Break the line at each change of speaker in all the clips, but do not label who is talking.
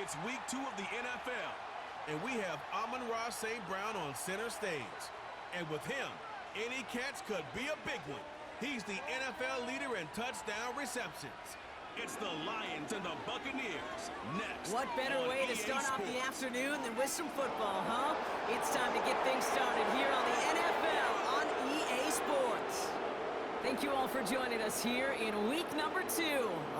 It's week 2 of the NFL, and we have Amon-Ra St. Brown on center stage. And with him, any catch could be a big one. He's the NFL leader in touchdown receptions. It's the Lions and the Buccaneers next.
What better way to start off the afternoon than with some football, huh? It's time to get things started here on the NFL on EA Sports. Thank you all for joining us here in week number 2.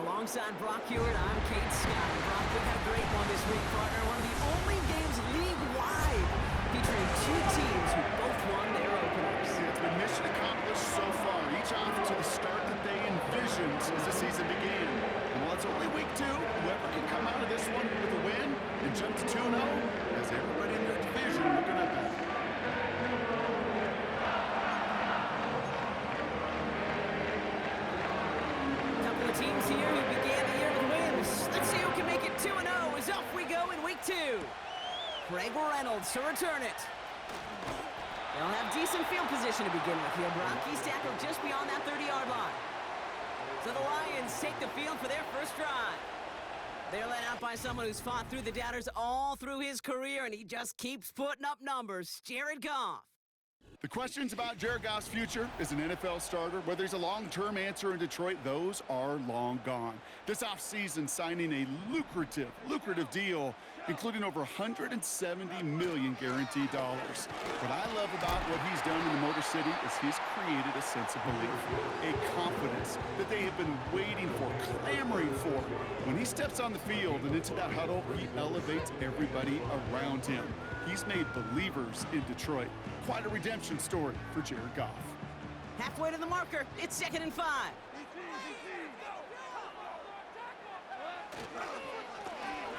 Alongside Brock Hewitt, I'm Kate Scott. Brock, we had a great one this week, partner. One of the only games league-wide featuring 2 teams who both won their openers.
It's been mission accomplished so far, each off to the start that they envisioned as the season began. And while it's only week 2, whoever can come out of this one with a win and jump to 2-0 has everybody in their division looking up at it.
Teams here who began the year with wins. Let's see who can make it 2-0 as off we go in week 2. Greg Reynolds to return it. They'll have decent field position to begin with here, Brock. He's tackled just beyond that 30-yard line. So the Lions take the field for their first drive. They're led out by someone who's fought through the doubters all through his career, and he just keeps putting up numbers. Jared Goff.
The questions about Jared Goff's future as an NFL starter, whether he's a long-term answer in Detroit, those are long gone. This offseason, signing a lucrative deal, including over $170 million guaranteed dollars. What I love about what he's done in the Motor City is he's created a sense of belief, a confidence that they have been waiting for, clamoring for. When he steps on the field and into that huddle, he elevates everybody around him. He's made believers in Detroit. Quite a redemption story for Jared Goff.
Halfway to the marker. It's 2nd and 5.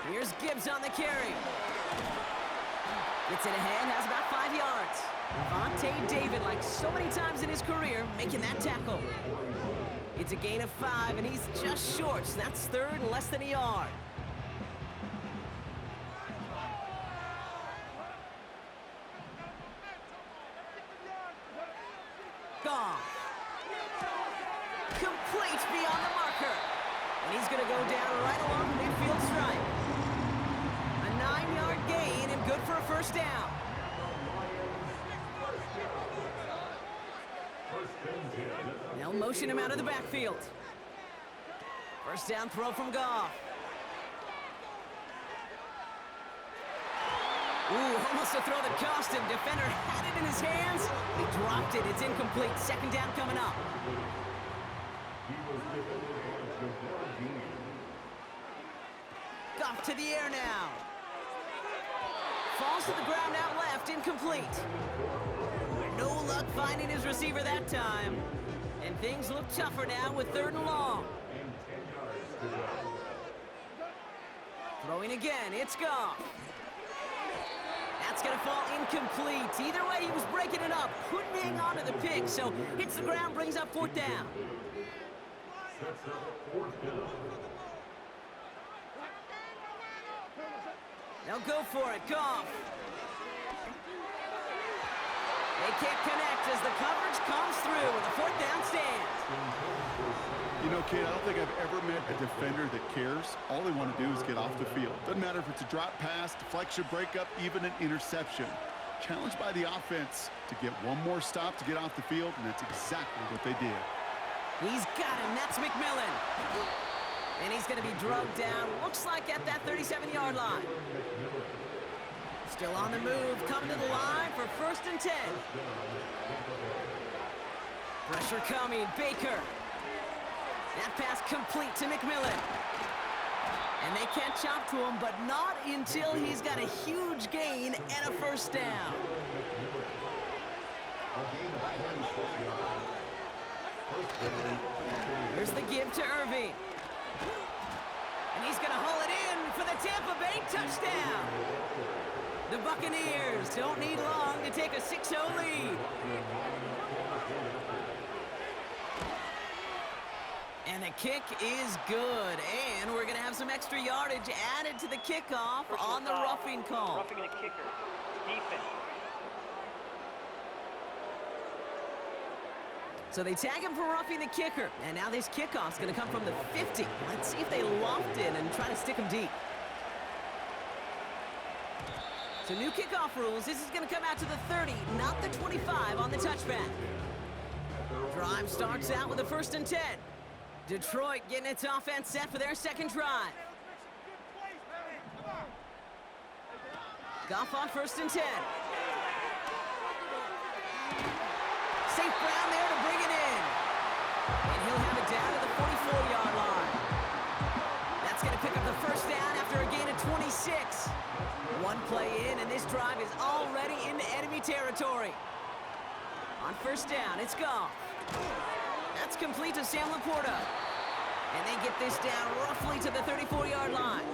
Here's Gibbs on the carry. Gets it ahead, has about 5 yards. Vontae David, like so many times in his career, making that tackle. It's a gain of 5, and he's just short. So that's 3rd and less than a yard. Goff. Complete beyond the marker. And he's going to go down right along the midfield stripe. A 9-yard gain and good for a first down. They'll motion him out of the backfield. First down throw from Goff. Ooh, almost a throw that cost him. Defender had it in his hands. He dropped it. It's incomplete. 2nd down coming up. Goff to the air now. Falls to the ground out left. Incomplete. No luck finding his receiver that time. And things look tougher now with 3rd and long. Throwing again. It's Goff. That's going to fall incomplete. Either way, he was breaking it up. Couldn't hang on to the pick, so hits the ground, brings up 4th down. They'll go for it. Goff. They can't connect as the coverage comes through with a 4th down stand.
You know, kid, I don't think I've ever met a defender that cares. All they want to do is get off the field. Doesn't matter if it's a drop pass, deflection, breakup, even an interception. Challenged by the offense to get one more stop to get off the field, and that's exactly what they did.
He's got him. That's McMillan. And he's going to be drugged down. Looks like at that 37-yard line. Still on the move, coming to the line for 1st and 10. Pressure coming. Baker. That pass complete to McMillan. And they can't chop to him, but not until he's got a huge gain and a first down. Here's the give to Irving. And he's going to haul it in for the Tampa Bay touchdown. The Buccaneers don't need long to take a 6-0 lead. And the kick is good. And we're going to have some extra yardage added to the kickoff on the roughing call.
Roughing the kicker. Defense.
So they tag him for roughing the kicker. And now this kickoff's going to come from the 50. Let's see if they loft it and try to stick him deep. So new kickoff rules. This is going to come out to the 30, not the 25 on the touchback. Drive starts out with a 1st and 10. Detroit getting its offense set for their second drive. Goff on 1st and 10. St. Brown there to bring it in. And he'll have it down to the 44-yard line. That's going to pick up the 1st down after a gain of 26. One play in, and this drive is already into enemy territory. On 1st down, it's Goff. That's complete to Sam Laporta. And they get this down roughly to the 34-yard line.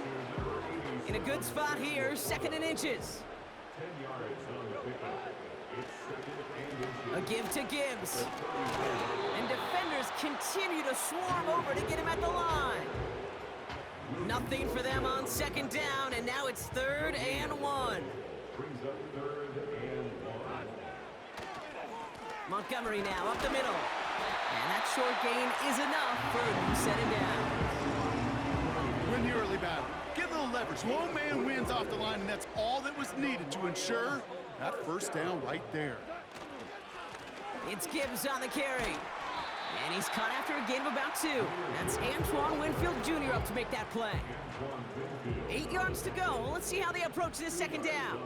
In a good spot here, 2nd and inches. A give to Gibbs. And defenders continue to swarm over to get him at the line. Nothing for them on 2nd down, and now it's 3rd and 1. Montgomery now up the middle. And that short gain is enough for a set him down.
Win the early battle. Get a little leverage. Lone man wins off the line, and that's all that was needed to ensure that 1st down right there.
It's Gibbs on the carry. And he's caught after a gain of about 2. That's Antoine Winfield Jr. up to make that play. 8 yards to go. Let's see how they approach this 2nd down.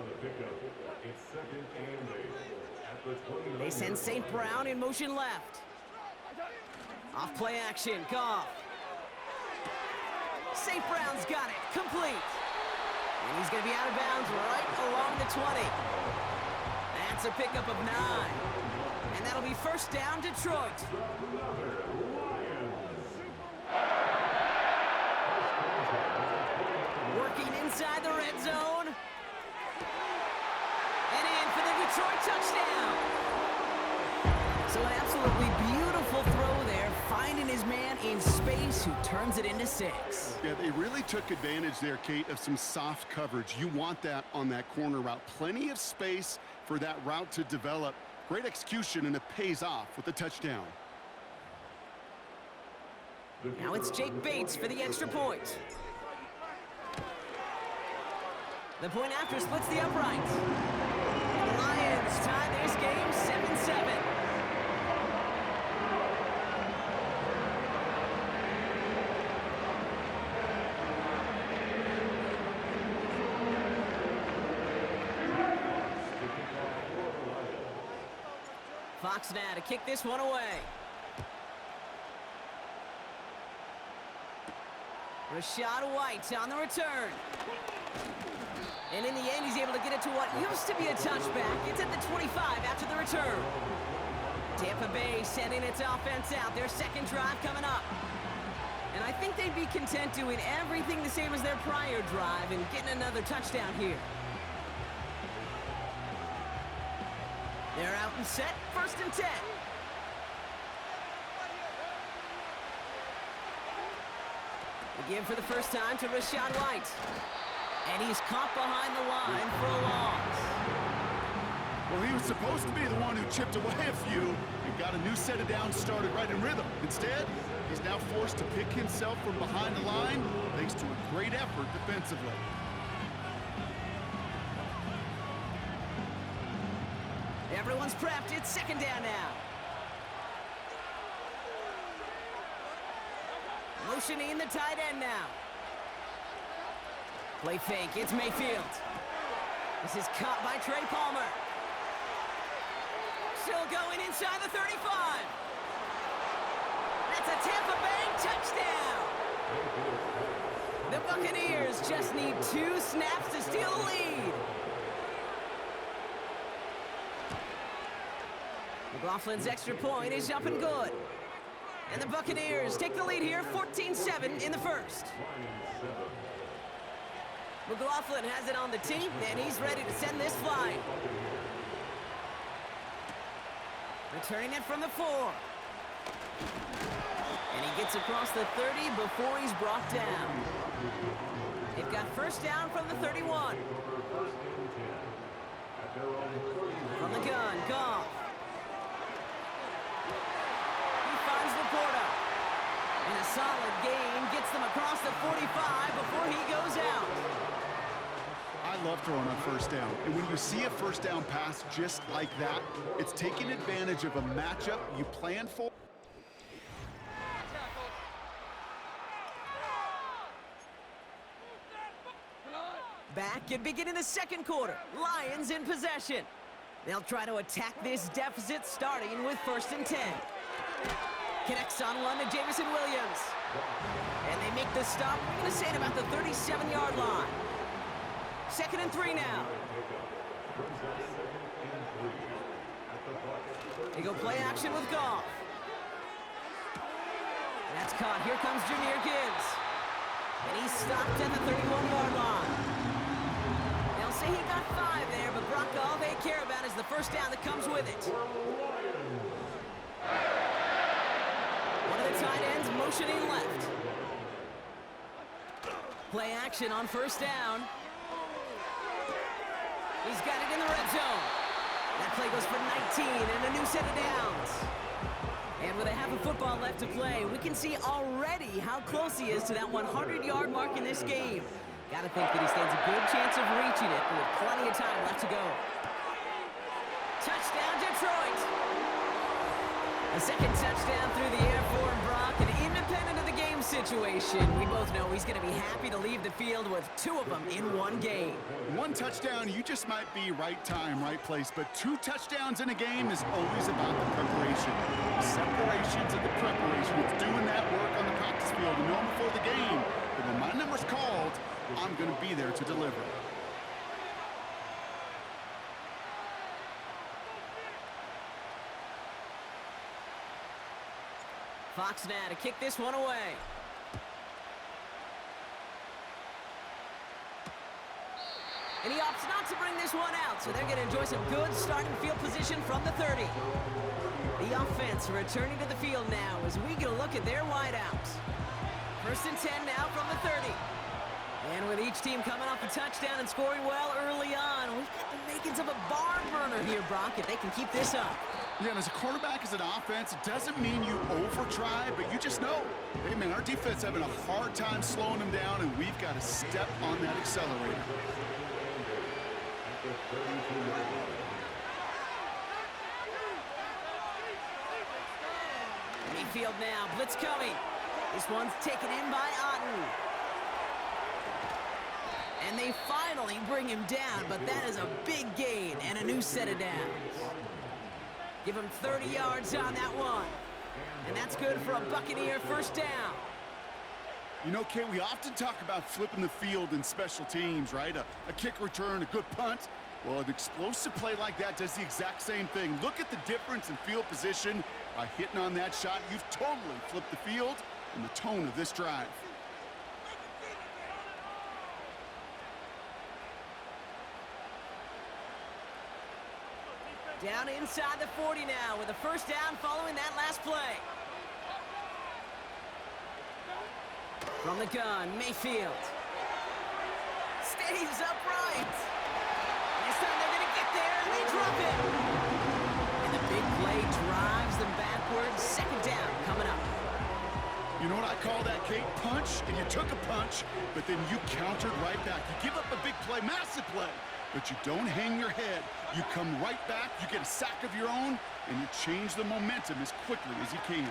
They send St. Brown in motion left. Off play action, Goff. St. Brown's got it, complete. And he's going to be out of bounds right along the 20. That's a pickup of 9. And that'll be 1st down, Detroit. Working inside the red zone. And in for the Detroit touchdown. So an absolutely beautiful throw there, finding his man in space who turns it into 6.
Yeah, they really took advantage there, Kate, of some soft coverage. You want that on that corner route. Plenty of space for that route to develop. Great execution, and it pays off with the touchdown.
Now it's Jake Bates for the extra point. The point after splits the uprights. The Lions tie this game 7-7. Fox now to kick this one away. Rashad White on the return. And in the end, he's able to get it to what used to be a touchback. It's at the 25 after the return. Tampa Bay sending its offense out. Their 2nd drive coming up. And I think they'd be content doing everything the same as their prior drive and getting another touchdown here. They're out and set, 1st and 10. Again for the 1st time to Rashad White. And he's caught behind the line for a loss.
Well, he was supposed to be the one who chipped away a few and got a new set of downs started right in rhythm. Instead, he's now forced to pick himself from behind the line thanks to a great effort defensively.
Everyone's prepped. It's 2nd down now. Motioning the tight end now. Play fake. It's Mayfield. This is caught by Trey Palmer. Still going inside the 35. That's a Tampa Bay touchdown. The Buccaneers just need 2 snaps to steal the lead. McLaughlin's extra point is up and good. And the Buccaneers take the lead here, 14-7 in the 1st. McLaughlin has it on the tee, and he's ready to send this flying. Returning it from the 4. And he gets across the 30 before he's brought down. They've got 1st down from the 31. From the gun, Goff. And a solid gain gets them across the 45 before he goes out.
I love love throwing on first down. And when you see a first down pass just like that, it's taking advantage of a matchup you planned for.
Back and beginning the second quarter. Lions in possession. They'll try to attack this deficit starting with 1st and 10. Connects on one to Benjamynn Williams. And they make the stop, we're going to say at about the 37-yard line. 2nd and 3 now. They go play action with Goff. That's caught. Here comes Jahmyr Gibbs. And he's stopped at the 31-yard line. They'll say he got 5 there, but Brock, all they care about is the first down that comes with it. One of the tight ends motioning left. Play action on first down. He's got it in the red zone. That play goes for 19 and a new set of downs. And with a half of football left to play, we can see already how close he is to that 100-yard mark in this game. Got to think that he stands a good chance of reaching it with plenty of time left to go. Touchdown, Detroit! A second touchdown through the air for Brock, and independent of the game situation, we both know he's going to be happy to leave the field with 2 of them in one game.
1 touchdown, you just might be right time, right place, but 2 touchdowns in a game is always about the preparation. The separations and the preparation. It's doing that work on the practice field and knowing before the game. But when my number's called, I'm going to be there to deliver.
Fox now to kick this one away. And he opts not to bring this one out, so they're going to enjoy some good starting field position from the 30. The offense returning to the field now as we get a look at their wideouts. 1st and 10 now from the 30. And with each team coming off a touchdown and scoring well early on, we've got the makings of a barn burner here, Brock, if they can keep this up.
Yeah, and as a quarterback, as an offense, it doesn't mean you over-try, but you just know, hey, man, our defense having a hard time slowing them down, and we've got to step on that accelerator.
Mayfield now, blitz coming. This one's taken in by Otten. And they finally bring him down, but that is a big gain and a new set of downs. Give him 30 yards on that one. And that's good for a Buccaneer first down.
You know, Kate, we often talk about flipping the field in special teams, right? A kick return, a good punt. Well, an explosive play like that does the exact same thing. Look at the difference in field position. By hitting on that shot, you've totally flipped the field and the tone of this drive.
Down inside the 40 now with a first down following that last play. From the gun, Mayfield. Stays upright. This time they're going to get there, and they drop it. And the big play drives them backwards. 2nd down coming up.
You know what I call that, Kate? Punch, and you took a punch, but then you countered right back. You give up a big play, massive play, but you don't hang your head. You come right back, you get a sack of your own, and you change the momentum as quickly as you can.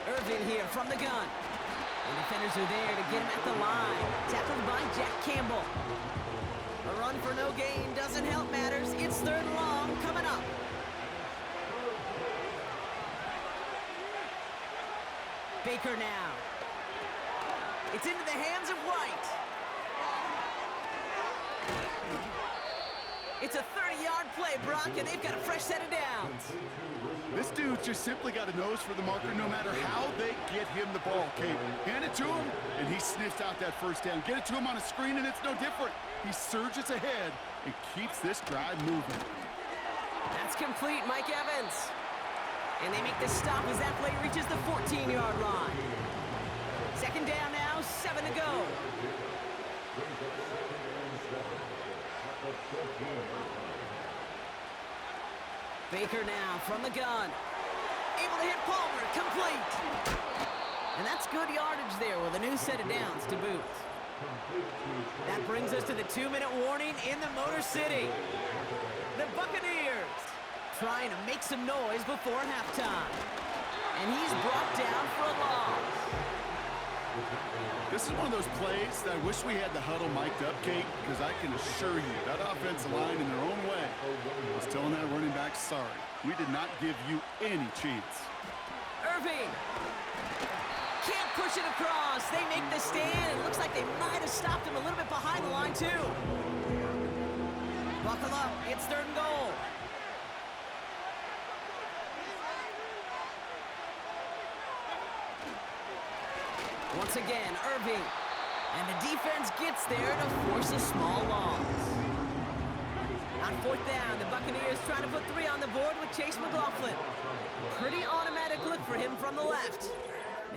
Irvin here from the gun. The defenders are there to get him at the line. Tackled by Jack Campbell. A run for no gain doesn't help matters. It's 3rd and long coming up. Baker now. It's into the hands of White. It's a 30-yard play, Brock, and they've got a fresh set of downs.
This dude's just simply got a nose for the marker no matter how they get him the ball, Kate. Hand it to him, and he sniffs out that first down. Get it to him on a screen, and it's no different. He surges ahead and keeps this drive moving.
That's complete, Mike Evans. And they make the stop as that play reaches the 14-yard line. 2nd down now, 7 to go. Baker now from the gun. Able to hit Palmer, complete. And that's good yardage there with a new set of downs to boot. That brings us to the 2-minute warning in the Motor City. The Buccaneers trying to make some noise before halftime. And he's brought down for a loss.
This is one of those plays that I wish we had the huddle mic'd up, Kate, because I can assure you that offensive line in their own way was telling that running back, sorry, we did not give you any chance.
Irving can't push it across. They make the stand. It looks like they might have stopped him a little bit behind the line, too. Buckle up. It's 3rd and goal. Once again, Irving. And the defense gets there to force a small loss. On 4th down, the Buccaneers trying to put 3 on the board with Chase McLaughlin. Pretty automatic look for him from the left.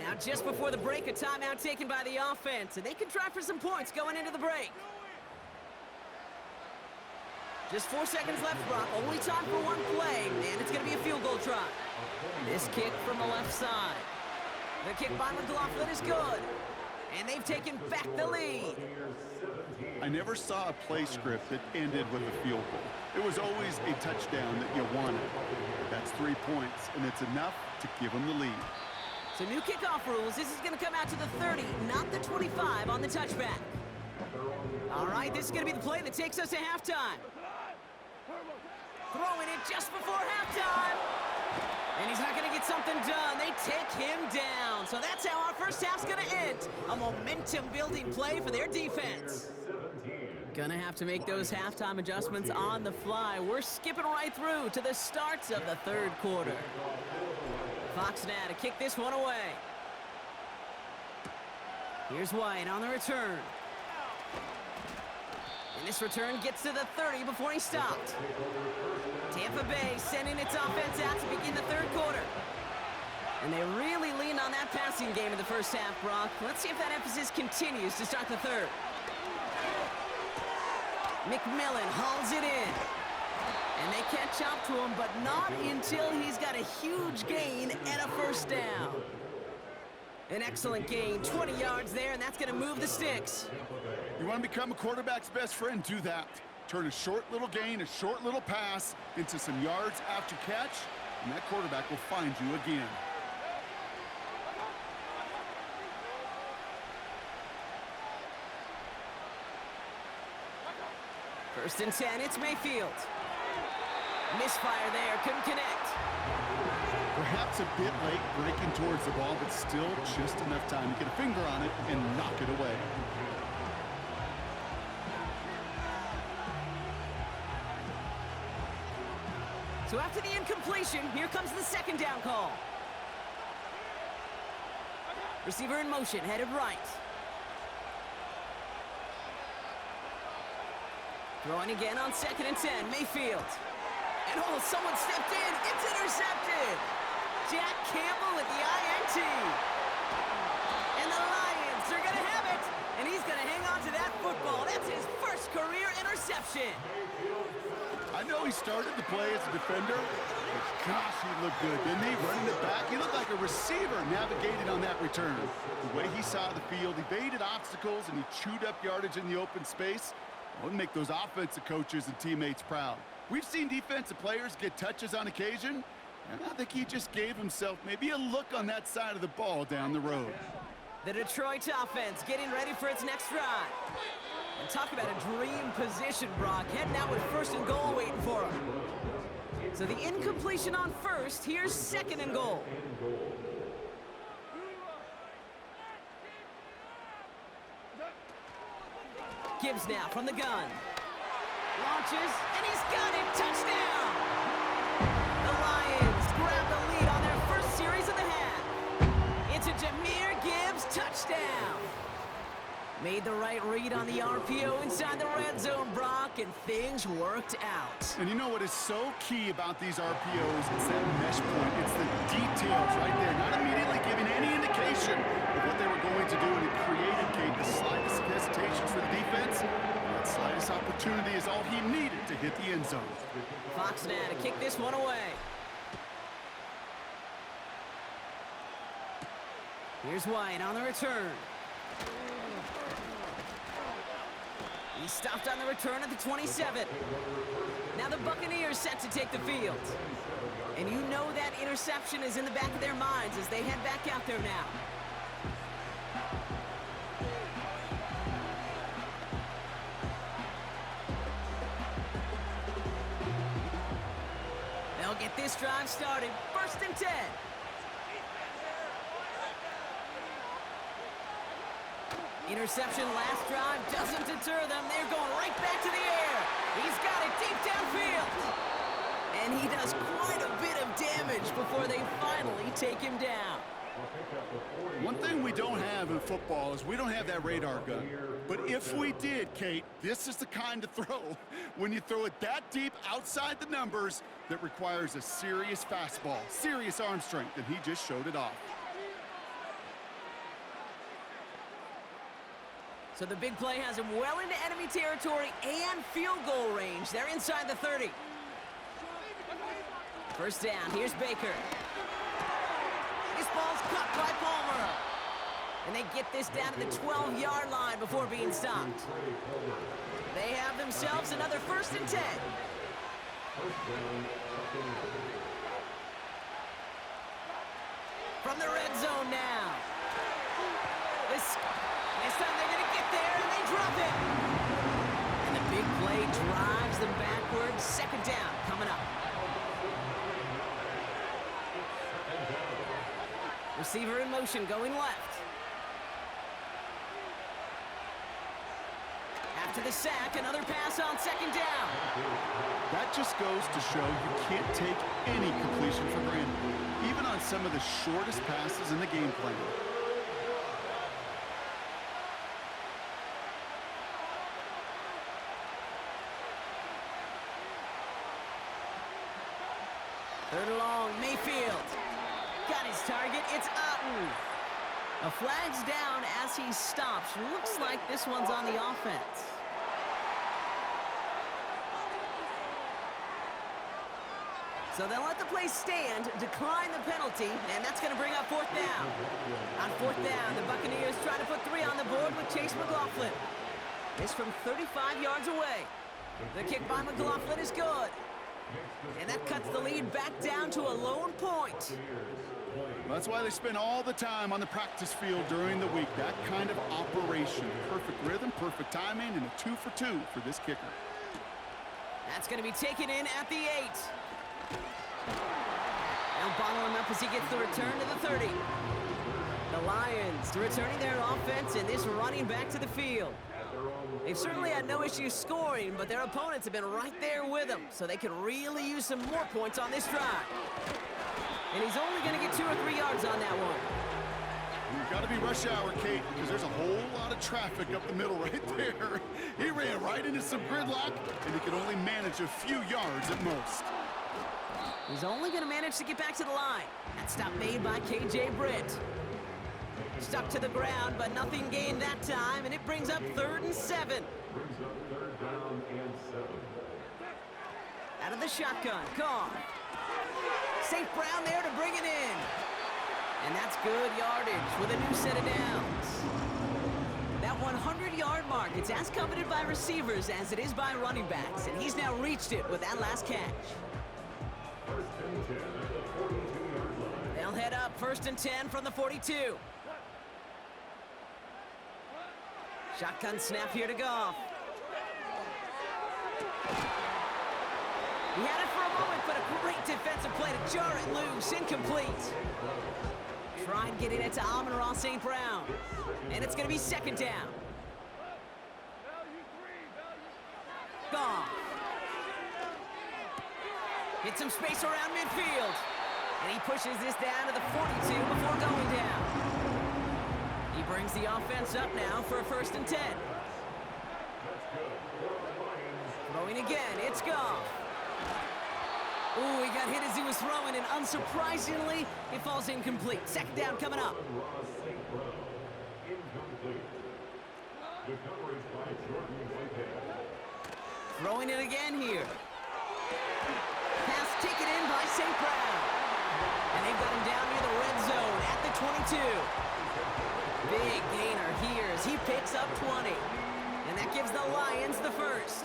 Now just before the break, a timeout taken by the offense, and they can try for some points going into the break. Just 4 seconds left, Brock. Only time for one play, and it's going to be a field goal try. This kick from the left side. The kick by McLaughlin is good, and they've taken back the lead.
I never saw a play script that ended with a field goal. It was always a touchdown that you wanted. That's 3 points, and it's enough to give them the lead.
So new kickoff rules. This is going to come out to the 30, not the 25 on the touchback. All right, this is going to be the play that takes us to halftime. Throwing it just before halftime. And he's not going to get something done. They take him down. So that's how our first half's going to end. A momentum-building play for their defense. Gonna have to make those halftime adjustments on the fly. We're skipping right through to the starts of the 3rd quarter. Fox now to kick this one away. Here's White on the return. And this return gets to the 30 before he stopped. Tampa Bay sending its offense out to begin the 3rd quarter. And they really leaned on that passing game in the first half, Brock. Let's see if that emphasis continues to start the 3rd. McMillan hauls it in. And they catch up to him, but not until he's got a huge gain and a first down. An excellent gain, 20 yards there, and that's going to move the sticks.
You want to become a quarterback's best friend? Do that. Turn a short little gain, a short little pass into some yards after catch, and that quarterback will find you again.
First and 10, it's Mayfield. Misfire there, couldn't connect.
Perhaps a bit late breaking towards the ball, but still just enough time to get a finger on it and knock it away.
So after the incompletion, here comes the 2nd down call. Receiver in motion, headed right. Throwing again on 2nd and 10, Mayfield. And oh, someone stepped in. It's intercepted. Jack Campbell with the INT. And the Lions are going to have it. And he's going to hang on to that football. That's his first career interception.
I know he started the play as a defender, but gosh, he looked good, didn't he? Running it back, he looked like a receiver navigating on that return. The way he saw the field, he baited obstacles, and he chewed up yardage in the open space. It would make those offensive coaches and teammates proud. We've seen defensive players get touches on occasion, and I think he just gave himself maybe a look on that side of the ball down the road.
The Detroit offense getting ready for its next drive. And talk about a dream position, Brock. Heading out with 1st and goal waiting for him. So the incompletion on 1st. Here's 2nd and goal. Gibbs now from the gun. Launches, and he's got it. Touchdown! The Lions grab the lead on their first series of the half. It's a Jahmyr Gibbs touchdown. Made the right read on the RPO inside the red zone, Brock, and things worked out.
And you know what is so key about these RPOs? It's that mesh point. It's the details right there. Not immediately giving any indication of what they were going to do, and it created, Kate, the slightest hesitations for the defense. And that slightest opportunity is all he needed to hit the end zone.
Fox now to kick this one away. Here's White on the return. He stopped on the return at the 27. Now the Buccaneers set to take the field. And you know that interception is in the back of their minds as they head back out there now. They'll get this drive started. 1st and 10. Interception last drive doesn't deter them. They're going right back to the air. He's got it deep downfield. And he does quite a bit of damage before they finally take him down.
One thing we don't have in football is we don't have that radar gun. But if we did, Kate, this is the kind of throw, when you throw it that deep outside the numbers, that requires a serious fastball, serious arm strength, and he just showed it off.
So the big play has him well into enemy territory and field goal range. They're inside the 30. 1st down, here's Baker. This ball's cut by Palmer. And they get this down to the 12-yard line before being stopped. They have themselves another 1st and 10. From the red zone now. This time they're going to get there, and they drop it. And the big play drives them backwards. 2nd down coming up. Receiver in motion going left. After the sack, another pass on 2nd down.
That just goes to show you can't take any completion for granted, even on some of the shortest passes in the game plan.
Third and long, Mayfield. Got his target, it's Otten. A flag's down as he stops. Looks like this one's on the offense. So they'll let the play stand, decline the penalty, and that's going to bring up 4th down. On 4th down, the Buccaneers try to put 3 on the board with Chase McLaughlin. This from 35 yards away. The kick by McLaughlin is good. And that cuts the lead back down to a lone point.
That's why they spend all the time on the practice field during the week. That kind of operation. Perfect rhythm, perfect timing, and a 2 for 2 for this kicker.
That's going to be taken in at the 8. They'll bottle him up as he gets the return to the 30. The Lions returning their offense and this running back to the field. They've certainly had no issue scoring, but their opponents have been right there with them, so they could really use some more points on this drive. And he's only going to get 2 or 3 yards on that one.
You've got to be rush hour, Kate, because there's a whole lot of traffic up the middle right there. He ran right into some gridlock, and he could only manage a few yards at most.
He's only going to manage to get back to the line. That stop made by K.J. Britt. Stuck to the ground, but nothing gained that time, and it brings up 3rd and 7. Out of the shotgun, Goff. St. Brown there to bring it in. And that's good yardage with a new set of downs. That 100-yard mark, it's as coveted by receivers as it is by running backs, and he's now reached it with that last catch. They'll head up 1st and 10 from the 42. Shotgun snap here to Goff. He had it for a moment, but a great defensive play to jar it loose. Incomplete. Try and get it to Amon-Ra St. Brown. And it's going to be 2nd down. Goff. Hit some space around midfield. And he pushes this down to the 42 before going down. He brings the offense up now for a 1st and 10. Throwing again, it's Goff. Ooh, he got hit as he was throwing, and unsurprisingly, it falls incomplete. 2nd down coming up. Throwing it again here. Pass taken in by St. Brown. And they've got him down near the red zone at the 22. Big gainer here as he picks up 20. And that gives the the Lions the first.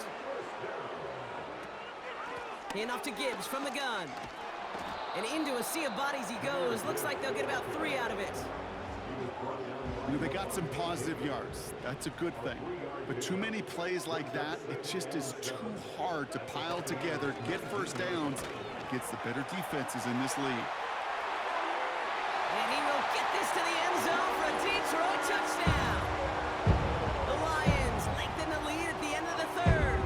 Hand off to Gibbs from the gun. And into a sea of bodies he goes. Looks like they'll get about 3 out of it.
You know, they got some positive yards. That's a good thing. But too many plays like that, it just is too hard to pile together, get first downs against the better defenses in this league.
And he will get this to the end zone for a Detroit touchdown. The Lions lengthen the lead at the end of the third.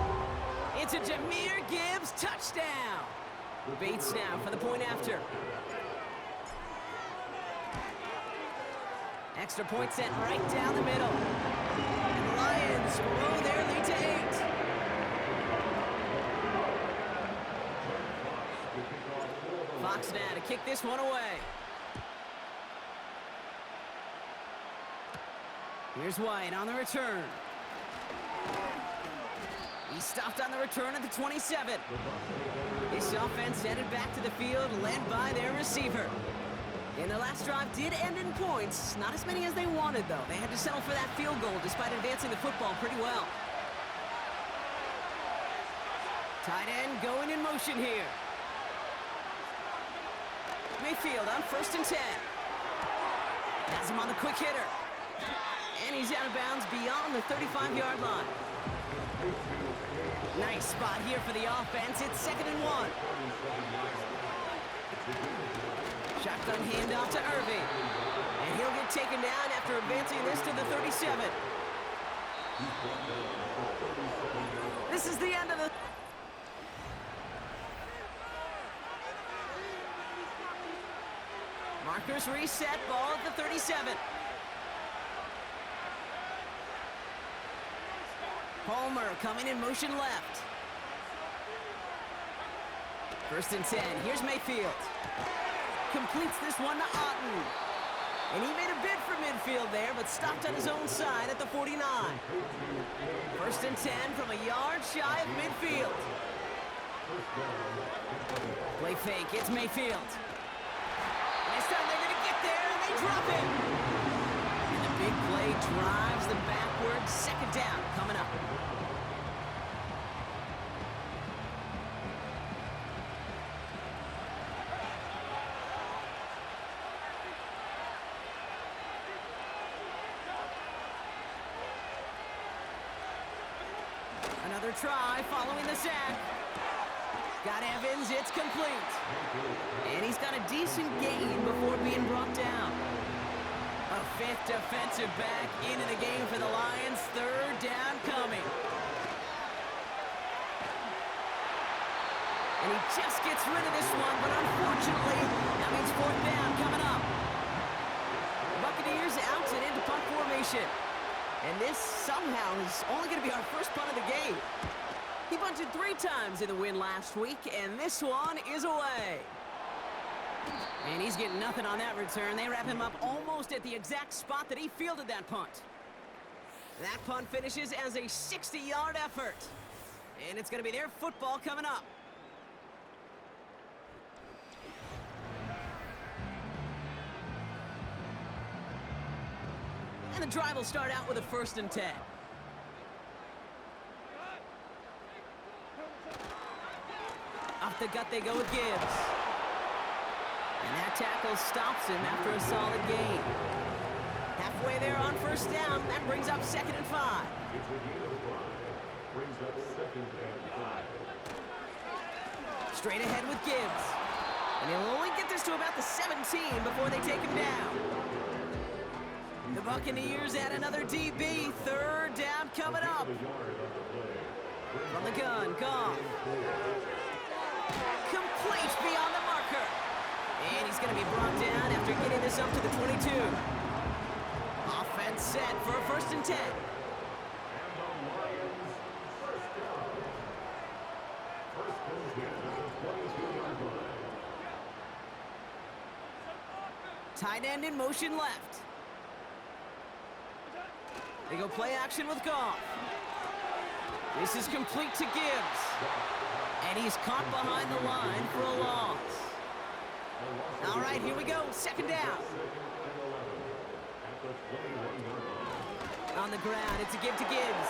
It's a Jahmyr Gibbs touchdown. Bates now for the point after. Extra point sent right down the middle. And the Lions blow their lead to 8. Fox now to kick this one away. Here's White on the return. He stopped on the return at the 27. This offense headed back to the field, led by their receiver. And the last drive did end in points. Not as many as they wanted, though. They had to settle for that field goal despite advancing the football pretty well. Tight end going in motion here. Mayfield on 1st and 10. Has him on the quick hitter. And he's out of bounds beyond the 35-yard line. Nice spot here for the offense. It's 2nd and 1. Shotgun handoff to Irving. And he'll get taken down after advancing this to the 37. This is the end of the... Markers reset, ball at the 37. Palmer coming in motion left. 1st and 10. Here's Mayfield. Completes this one to Otten. And he made a bid for midfield there, but stopped on his own side at the 49. 1st and 10 from a yard shy of midfield. Play fake. It's Mayfield. This time they're going to get there, and they drop him. And the big play drives them backwards. 2nd down coming up. Another try following the sack. Got Evans, it's complete. And he's got a decent gain before being brought down. A 5th defensive back into the game for the Lions. 3rd down coming. And he just gets rid of this one, but unfortunately, that means 4th down coming up. Buccaneers out and into punt formation. And this somehow is only going to be our first punt of the game. He punted 3 times in the win last week, and this one is away. And he's getting nothing on that return. They wrap him up almost at the exact spot that he fielded that punt. That punt finishes as a 60-yard effort. And it's going to be their football coming up. And the drive will start out with a 1st and 10. Off the gut they go with Gibbs. And that tackle stops him after a solid gain. Halfway there on 1st down. That brings up 2nd and 5. Straight ahead with Gibbs. And he'll only get this to about the 17 before they take him down. The Buccaneers add another DB. 3rd down coming up. From the gun, Goff. Complete beyond the marker. And he's going to be brought down after getting this up to the 22. Offense set for a 1st and 10. Tight end in motion left. They go play action with Goff. This is complete to Gibbs. And he's caught behind the line for a loss. All right, here we go. 2nd down. On the ground, it's a give to Gibbs.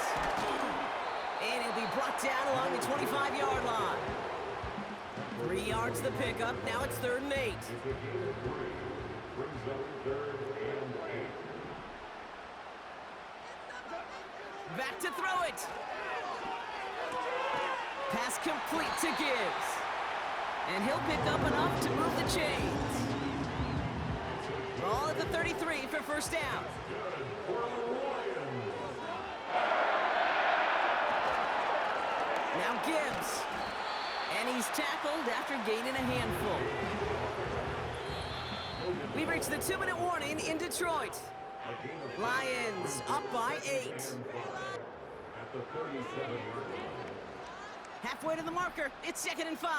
brought down along the 25-yard line. 3 yards the pickup. Now it's 3rd and 8. Back to throw it. Pass complete to Gibbs. And he'll pick up enough to move the chains. Ball at the 33 for first down. Now Gibbs. And he's tackled after gaining a handful. We've reached the 2-minute warning in Detroit. Lions up by 8. Halfway to the marker. It's 2nd and 5.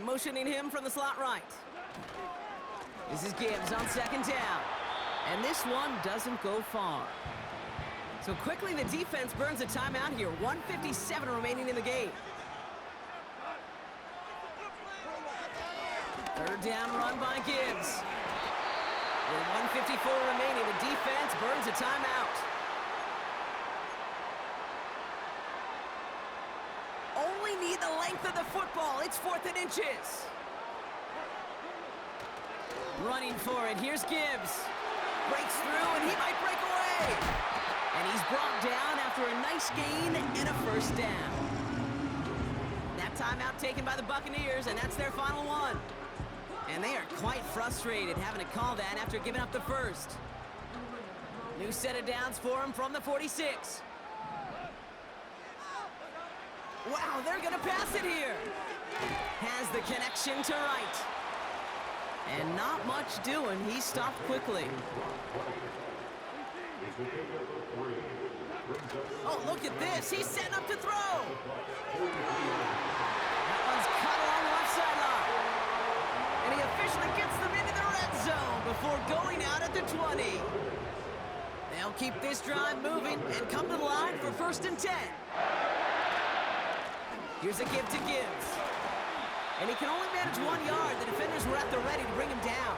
Motioning him from the slot right. This is Gibbs on 2nd down. And this one doesn't go far. So quickly the defense burns a timeout here. 1:57 remaining in the game. 3rd down run by Gibbs. With 1:54 remaining, the defense burns a timeout. Only need the length of the football. It's 4th and inches. Running for it. Here's Gibbs. Breaks through, and he might break away. And he's brought down after a nice gain and a first down. That timeout taken by the Buccaneers, and that's their final one. And they are quite frustrated having to call that after giving up the first. New set of downs for him from the 46. Wow, they're going to pass it here. Has the connection to right. And not much doing. He stopped quickly. Oh, look at this. He's setting up to throw. That one's cut along the left sideline. And he officially gets them into the red zone before going out at the 20. They'll keep this drive moving and come to the line for 1st and 10. Here's a give to Gibbs. And he can only manage 1 yard. The defenders were at the ready to bring him down.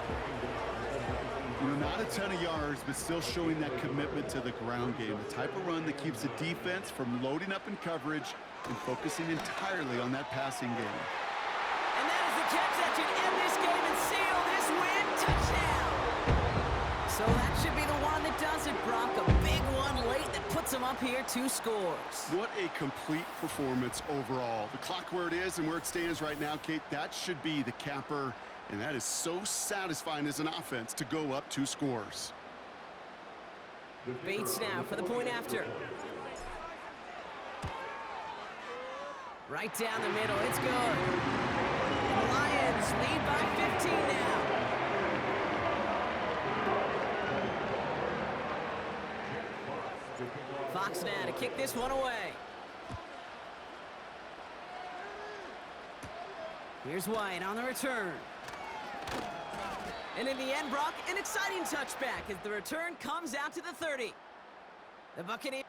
You know, not a ton of yards, but still showing that commitment to the ground game. The type of run that keeps the defense from loading up in coverage and focusing entirely on that passing game.
And that is the catch that should end this game and seal this win. Touchdown! So that should be the one that does it, Brock. A big one late that puts him up here 2 scores.
What a complete performance overall. The clock where it is and where it stands right now, Kate, that should be the capper. And that is so satisfying as an offense to go up 2 scores.
Bates now for the point after. Right down the middle. It's good. The Lions lead by 15 now. Fox now to kick this one away. Here's White on the return. And in the end, Brock, an exciting touchback as the return comes out to the 30. The Buccaneers.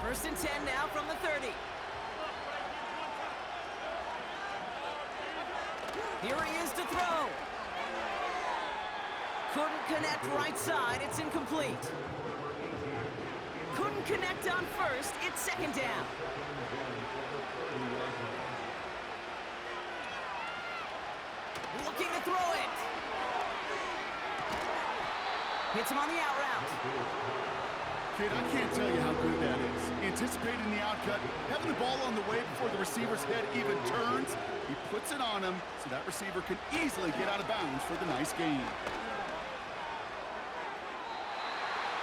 First and 10 now from the 30. Here he is to throw. Couldn't connect right side. It's incomplete. Couldn't connect on first. It's 2nd down. Looking to throw it. Hits him on the out route.
Kid, I can't tell you how good that is. Anticipating the outcut, having the ball on the way before the receiver's head even turns. He puts it on him so that receiver can easily get out of bounds for the nice gain.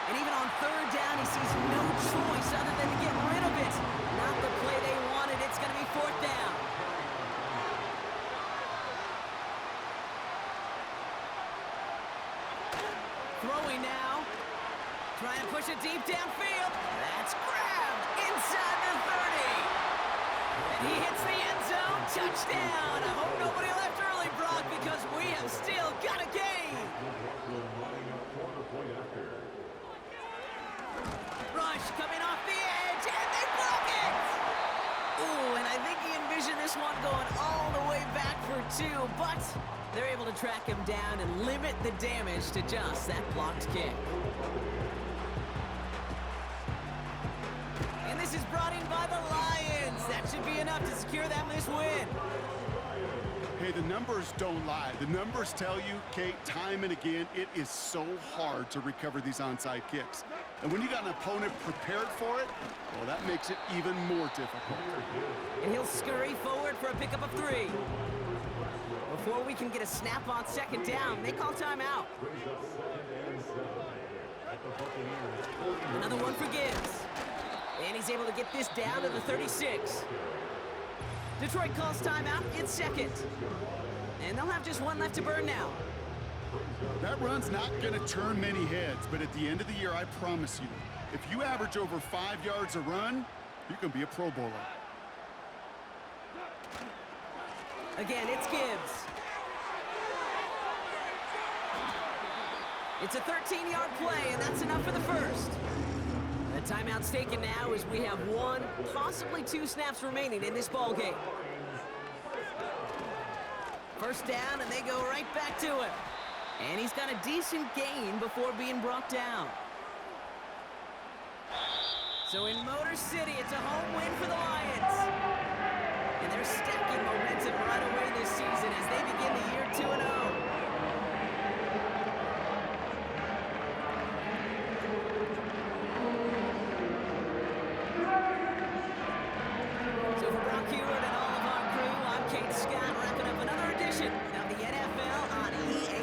And even on 3rd down, he sees no choice other than to get rid of it. Not the play they wanted. It's going to be 4th down. Throwing now. Trying to push it deep downfield. That's grabbed inside the 30. And he hits the end zone. Touchdown. I hope nobody left early, Brock, because we have still got a game. Rush coming off the edge, and they block it! Ooh, and I think he envisioned this one going all the way back for 2, but They're able to track him down and limit the damage to just that blocked kick. And this is brought in by the Lions. That should be enough to secure them this win.
Hey, the numbers don't lie. The numbers tell you, Kate, time and again, it is so hard to recover these onside kicks. And when you got an opponent prepared for it, well, that makes it even more difficult.
And he'll scurry forward for a pickup of 3. Before we can get a snap on second down, they call timeout. Another one for Gibbs. And he's able to get this down to the 36. Detroit calls timeout in second. And they'll have just one left to burn now.
That run's not going to turn many heads, but at the end of the year, I promise you, if you average over 5 yards a run, you can be a Pro Bowler.
Again, it's Gibbs. It's a 13-yard play, and that's enough for the first. The timeout's taken now as we have 1, possibly 2 snaps remaining in this ball game. First down, and they go right back to him. And he's got a decent gain before being brought down. So in Motor City, it's a home win for the Lions. And they're stacking momentum right away this season as they begin the year 2-0.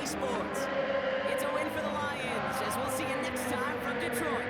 Sports. It's a win for the Lions, as we'll see you next time from Detroit.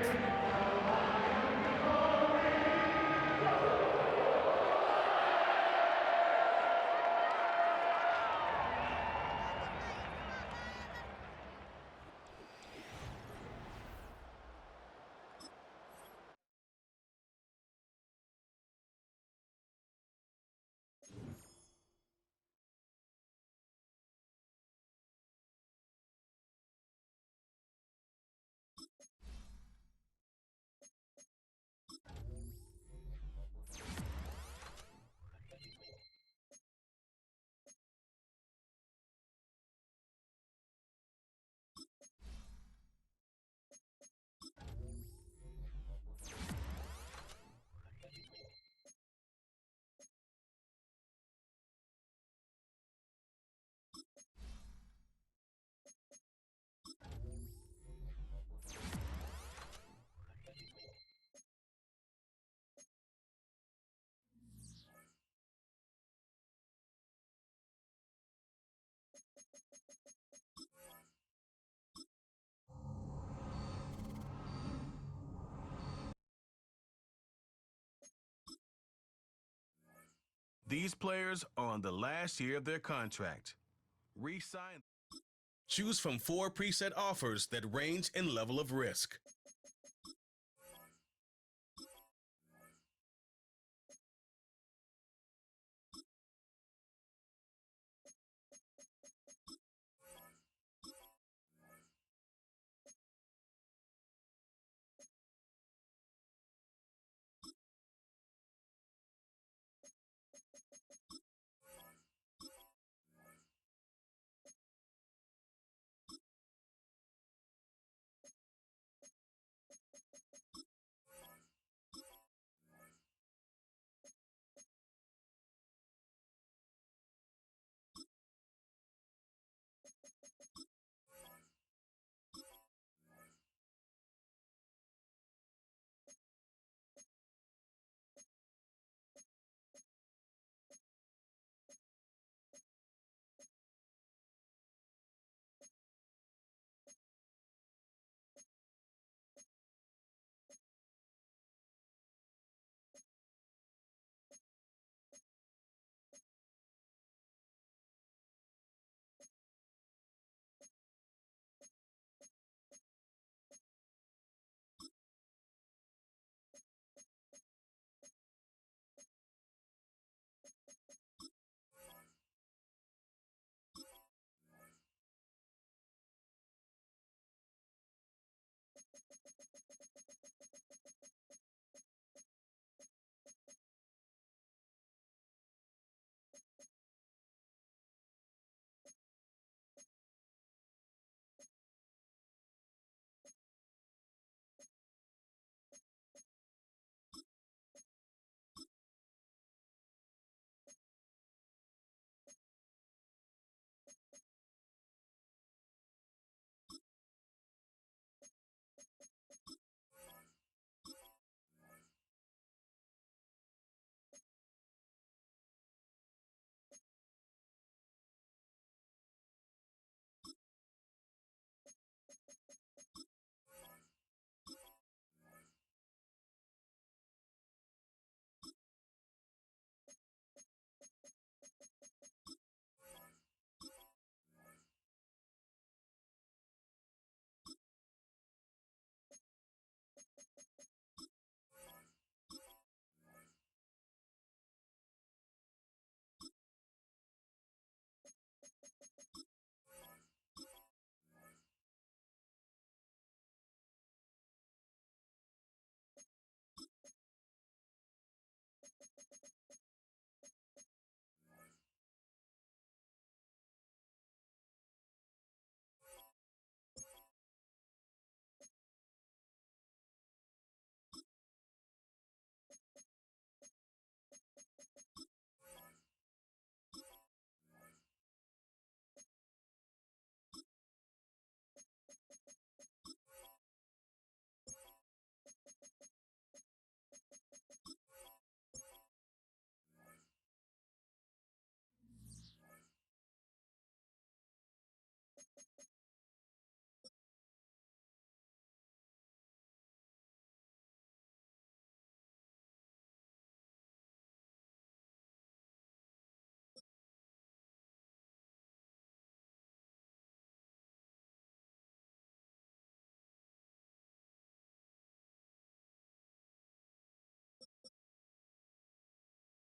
These players are on the last year of their contract. Re-sign. Choose from 4 preset offers that range in level of risk.